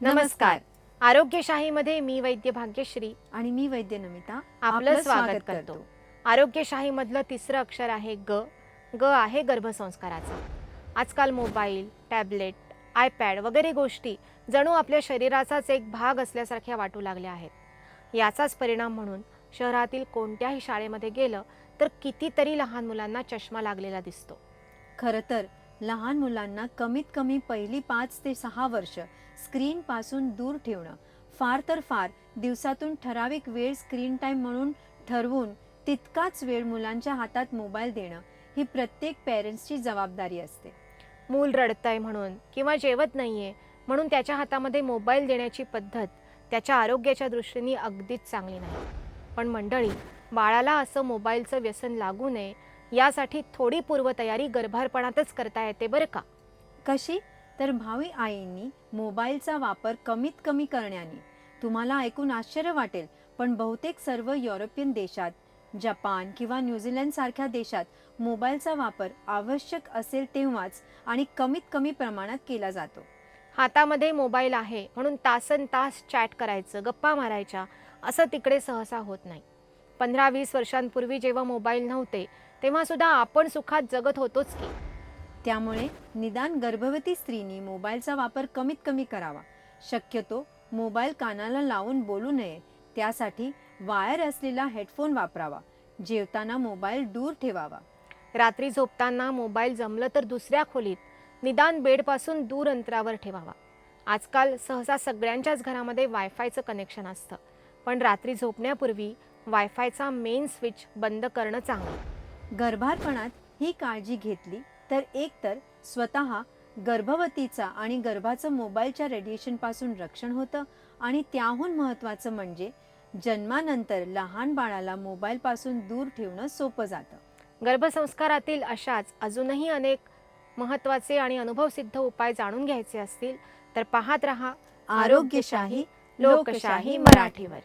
नमस्कार. आरोग्यशाहीमध्ये मी वैद्य भाग्यश्री आणि मी वैद्य नमिता आपलं स्वागत करतो. आरोग्यशाहीमधलं तिसरं अक्षर आहे ग. ग आहे गर्भसंस्काराचं. आजकाल मोबाईल, टॅबलेट, आयपॅड वगैरे गोष्टी जणू आपल्या शरीराचाच एक भाग असल्यासारख्या वाटू लागल्या आहेत. याचाच परिणाम म्हणून शहरातील कोणत्याही शाळेमध्ये गेलं तर कितीतरी लहान मुलांना चष्मा लागलेला दिसतो. खरं तर लहान मुलांना कमीत कमी पहिली 5 ते 6 वर्ष स्क्रीन पासून दूर ठेवणं, फार तर फार दिवसातून ठराविक वेळ स्क्रीन टाइम म्हणून ठरवून तितकाच वेळ मुलांच्या हातात मोबाईल देणं ही प्रत्येक पेरेंट्सची जबाबदारी असते. मूल रडतंय म्हणून किंवा जेवत नाहीये म्हणून त्याच्या हातामध्ये मोबाईल देण्याची पद्धत त्याच्या आरोग्याच्या दृष्टीने अगदीच चांगली नाही. पण मंडळी, बाळाला असं मोबाईलचं व्यसन लागू नये यासाठी थोडी पूर्वतयारी गर्भारपणातच करता येते बरं का. कशी? तर भावी आईंनी मोबाईलचा वापर कमीत कमी करण्याने. तुम्हाला ऐकून आश्चर्य वाटेल, पण बहुतेक सर्व युरोपियन देशात, जपान किंवा न्यूझीलंड सारख्या देशात मोबाईलचा वापर आवश्यक असेल तेव्हाच आणि कमीत कमी प्रमाणात केला जातो. हातामध्ये मोबाईल आहे म्हणून तासन तास चॅट करायचं, गप्पा मारायच्या असं तिकडे सहसा होत नाही. 15-20 वर्षांपूर्वी जेव्हा मोबाईल नव्हते तेव्हा सुद्धा आपण सुखात जगत होतोच की. त्यामुळे निदान गर्भवती स्त्रीनी मोबाईलचा वापर कमीत कमी करावा. शक्यतो मोबाईल कानाला लावून बोलू नये. त्यासाठी वायर असलेला हेडफोन वापरावा. जेवताना मोबाईल दूर ठेवावा. रात्री झोपताना मोबाईल जमलं तर दुसऱ्या खोलीत, निदान बेडपासून दूर अंतरावर ठेवावा. आजकाल सहसा सगळ्यांच्याच घरामध्ये वायफायचं कनेक्शन असतं, पण रात्री झोपण्यापूर्वी वायफायचा मेन स्विच बंद करणं चांगलं. गर्भारपणात ही काळजी घेतली तर एकतर स्वतः गर्भवतीचा आणि गर्भाचं मोबाईलच्या रेडिएशनपासून रक्षण होतं आणि त्याहून महत्त्वाचं म्हणजे जन्मानंतर लहान बाळाला मोबाईलपासून दूर ठेवणं सोपं जातं. गर्भसंस्कारातील अशाच अजूनही अनेक महत्त्वाचे आणि अनुभवसिद्ध उपाय जाणून घ्यायचे असतील तर पाहत रहा आरोग्यशाही लोकशाही मराठीवर.